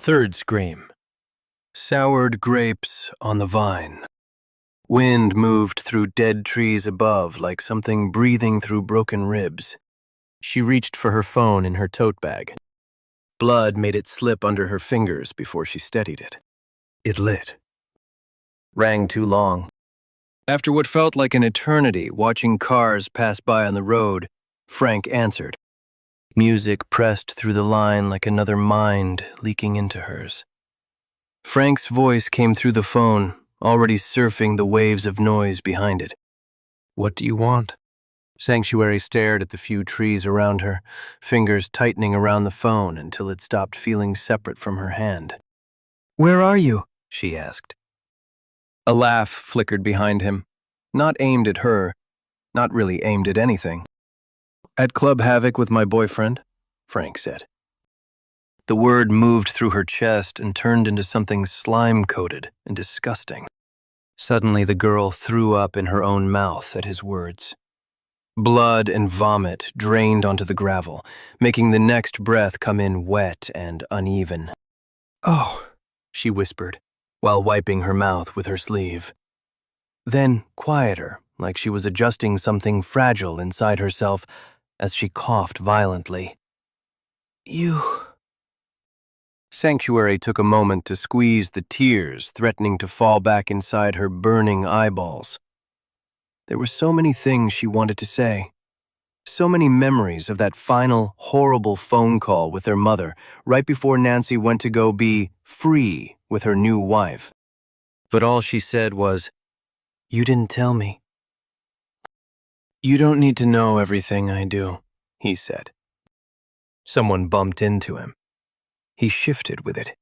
Third scream. Soured grapes on the vine. Wind moved through dead trees above like something breathing through broken ribs. She reached for her phone in her tote bag. Blood made it slip under her fingers before she steadied it. It lit. Rang too long. After what felt like an eternity watching cars pass by on the road, Frank answered. Music pressed through the line like another mind leaking into hers. Frank's voice came through the phone, already surfing the waves of noise behind it. What do you want? Sanctuary stared at the few trees around her, fingers tightening around the phone until it stopped feeling separate from her hand. Where are you? She asked. A laugh flickered behind him, not aimed at her, not really aimed at anything. At Club Havoc with my boyfriend, Frank said. The word moved through her chest and turned into something slime-coated and disgusting. Suddenly the girl threw up in her own mouth at his words. Blood and vomit drained onto the gravel, making the next breath come in wet and uneven. Oh, she whispered, while wiping her mouth with her sleeve. Then, quieter, like she was adjusting something fragile inside herself, as she coughed violently. You... Sanctuary took a moment to squeeze the tears threatening to fall back inside her burning eyeballs. There were so many things she wanted to say. So many memories of that final, horrible phone call with their mother right before Nancy went to go be free with her new wife. But all she said was, "You didn't tell me." You don't need to know everything I do, he said. Someone bumped into him. He shifted with it.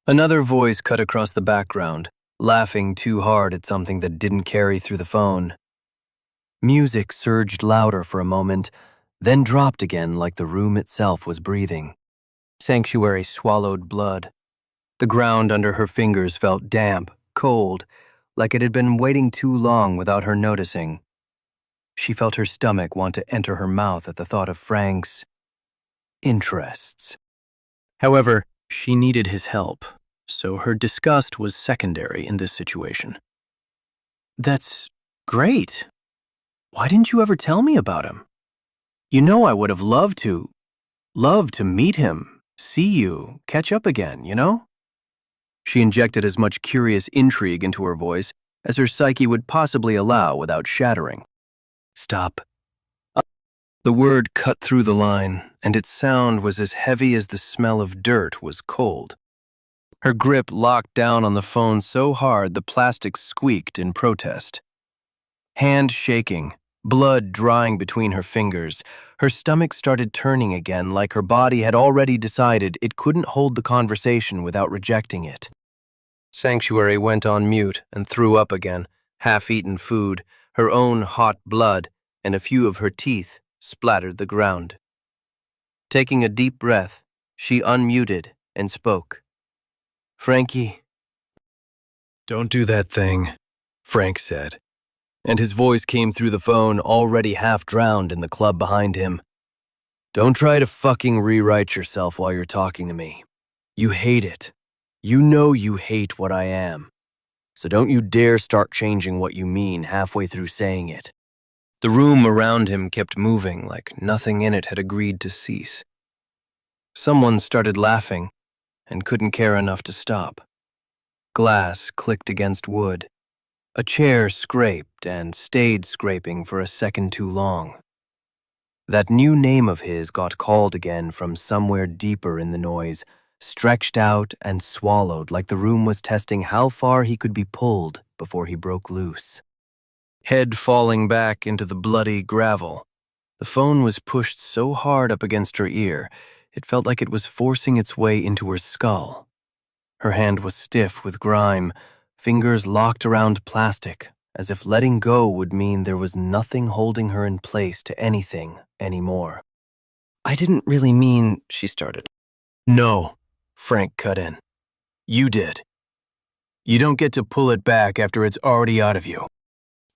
Another voice cut across the background, laughing too hard at something that didn't carry through the phone. Music surged louder for a moment, then dropped again like the room itself was breathing. Sanctuary swallowed blood. The ground under her fingers felt damp, cold, like it had been waiting too long without her noticing. She felt her stomach want to enter her mouth at the thought of Frank's interests. However, she needed his help, so her disgust was secondary in this situation. That's great. Why didn't you ever tell me about him? You know I would have loved to meet him, see you, catch up again, you know? She injected as much curious intrigue into her voice as her psyche would possibly allow without shattering. Stop. The word cut through the line, and its sound was as heavy as the smell of dirt was cold. Her grip locked down on the phone so hard the plastic squeaked in protest. Hand shaking, blood drying between her fingers, her stomach started turning again like her body had already decided it couldn't hold the conversation without rejecting it. Sanctuary went on mute and threw up again, half-eaten food, her own hot blood, and a few of her teeth splattered the ground. Taking a deep breath, she unmuted and spoke. Frankie. Don't do that thing, Frank said, and his voice came through the phone already half drowned in the club behind him. Don't try to fucking rewrite yourself while you're talking to me. You hate it. You know you hate what I am. So don't you dare start changing what you mean halfway through saying it. The room around him kept moving like nothing in it had agreed to cease. Someone started laughing and couldn't care enough to stop. Glass clicked against wood. A chair scraped and stayed scraping for a second too long. That new name of his got called again from somewhere deeper in the noise, stretched out and swallowed like the room was testing how far he could be pulled before he broke loose. Head falling back into the bloody gravel. The phone was pushed so hard up against her ear, it felt like it was forcing its way into her skull. Her hand was stiff with grime, fingers locked around plastic, as if letting go would mean there was nothing holding her in place to anything anymore. I didn't really mean, she started. No, Frank cut in. You did. You don't get to pull it back after it's already out of you.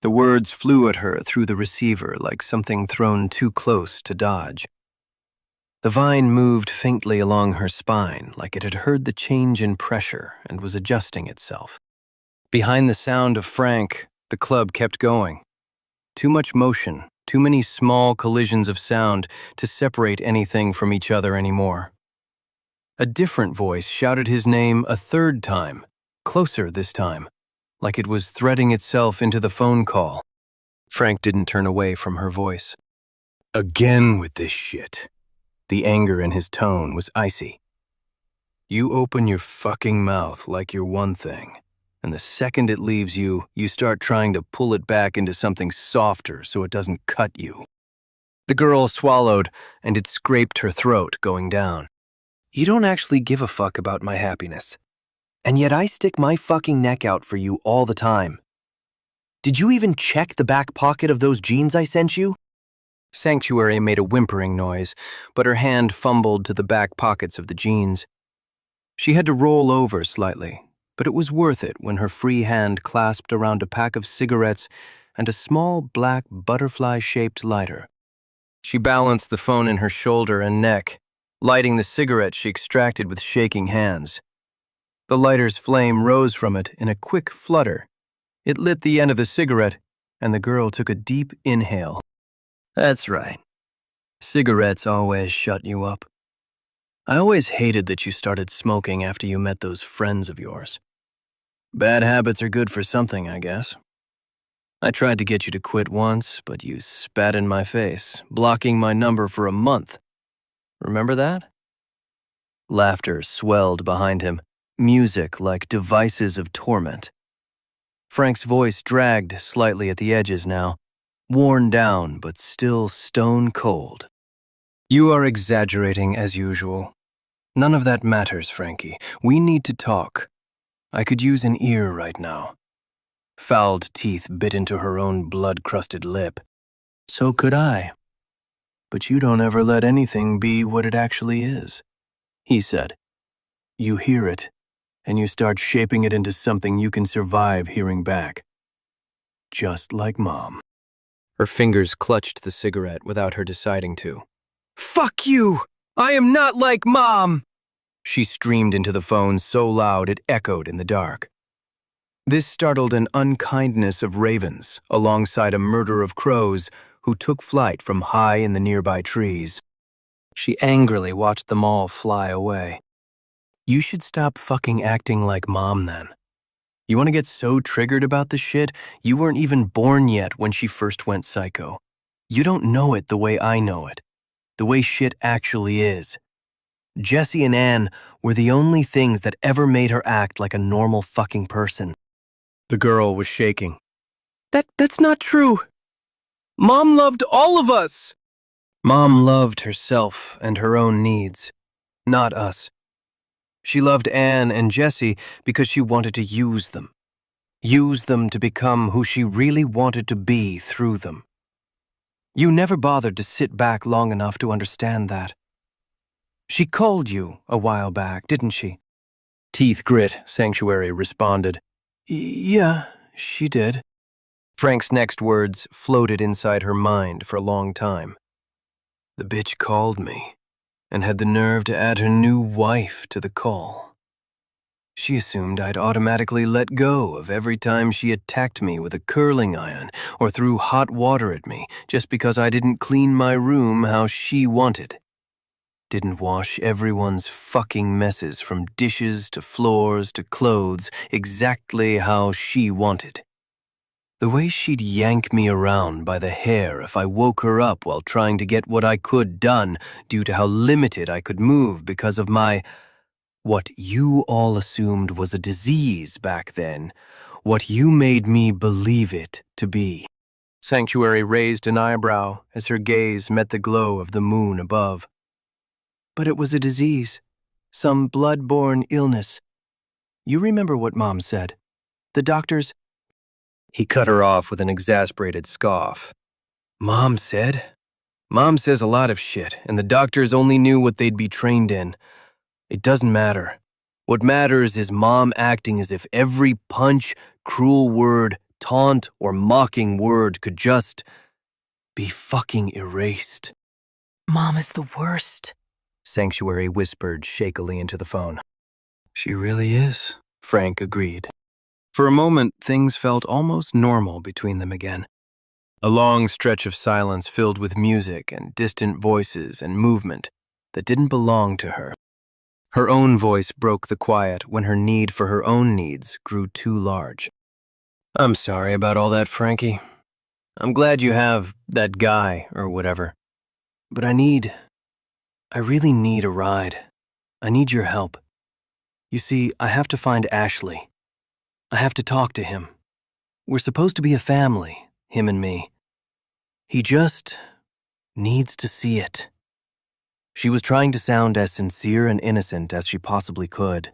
The words flew at her through the receiver like something thrown too close to dodge. The vine moved faintly along her spine, like it had heard the change in pressure and was adjusting itself. Behind the sound of Frank, the club kept going. Too much motion, too many small collisions of sound to separate anything from each other anymore. A different voice shouted his name a third time, closer this time, like it was threading itself into the phone call. Frank didn't turn away from her voice. Again with this shit. The anger in his tone was icy. You open your fucking mouth like you're one thing, and the second it leaves you, you start trying to pull it back into something softer so it doesn't cut you. The girl swallowed, and it scraped her throat going down. You don't actually give a fuck about my happiness. And yet I stick my fucking neck out for you all the time. Did you even check the back pocket of those jeans I sent you? Sanctuary made a whimpering noise, but her hand fumbled to the back pockets of the jeans. She had to roll over slightly, but it was worth it when her free hand clasped around a pack of cigarettes and a small black butterfly-shaped lighter. She balanced the phone in her shoulder and neck, lighting the cigarette she extracted with shaking hands. The lighter's flame rose from it in a quick flutter. It lit the end of the cigarette, and the girl took a deep inhale. That's right. Cigarettes always shut you up. I always hated that you started smoking after you met those friends of yours. Bad habits are good for something, I guess. I tried to get you to quit once, but you spat in my face, blocking my number for a month. Remember that? Laughter swelled behind him, music like devices of torment. Frank's voice dragged slightly at the edges now, worn down but still stone cold. You are exaggerating as usual. None of that matters, Frankie. We need to talk. I could use an ear right now. Fouled teeth bit into her own blood-crusted lip. So could I. But you don't ever let anything be what it actually is, he said. You hear it, and you start shaping it into something you can survive hearing back. Just like Mom. Her fingers clutched the cigarette without her deciding to. Fuck you! I am not like Mom! She streamed into the phone so loud it echoed in the dark. This startled an unkindness of ravens alongside a murder of crows who took flight from high in the nearby trees. She angrily watched them all fly away. You should stop fucking acting like Mom then. You want to get so triggered about the shit, you weren't even born yet when she first went psycho. You don't know it the way I know it, the way shit actually is. Jessie and Anne were the only things that ever made her act like a normal fucking person. The girl was shaking. That's not true. Mom loved all of us. Mom loved herself and her own needs, not us. She loved Anne and Jessie because she wanted to use them to become who she really wanted to be through them. You never bothered to sit back long enough to understand that. She called you a while back, didn't she? Teeth grit, Sanctuary responded. Yeah, she did. Frank's next words floated inside her mind for a long time. The bitch called me and had the nerve to add her new wife to the call. She assumed I'd automatically let go of every time she attacked me with a curling iron or threw hot water at me just because I didn't clean my room how she wanted. Didn't wash everyone's fucking messes from dishes to floors to clothes exactly how she wanted. The way she'd yank me around by the hair if I woke her up while trying to get what I could done due to how limited I could move because of what you all assumed was a disease back then, what you made me believe it to be. Sanctuary raised an eyebrow as her gaze met the glow of the moon above. But it was a disease, some blood-borne illness. You remember what Mom said. The doctors... He cut her off with an exasperated scoff. Mom said? Mom says a lot of shit, and the doctors only knew what they'd be trained in. It doesn't matter. What matters is Mom acting as if every punch, cruel word, taunt, or mocking word could just be fucking erased. Mom is the worst. Sanctuary whispered shakily into the phone. She really is, Frank agreed. For a moment, things felt almost normal between them again. A long stretch of silence filled with music and distant voices and movement that didn't belong to her. Her own voice broke the quiet when her need for her own needs grew too large. I'm sorry about all that, Frankie. I'm glad you have that guy or whatever. But I really need a ride. I need your help. You see, I have to find Ashley. I have to talk to him. We're supposed to be a family, him and me. He just needs to see it. She was trying to sound as sincere and innocent as she possibly could.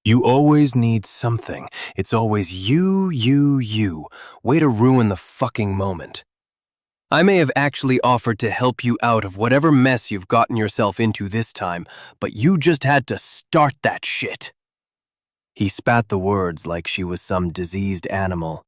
You always need something. It's always you. Way to ruin the fucking moment. I may have actually offered to help you out of whatever mess you've gotten yourself into this time, but you just had to start that shit. He spat the words like she was some diseased animal,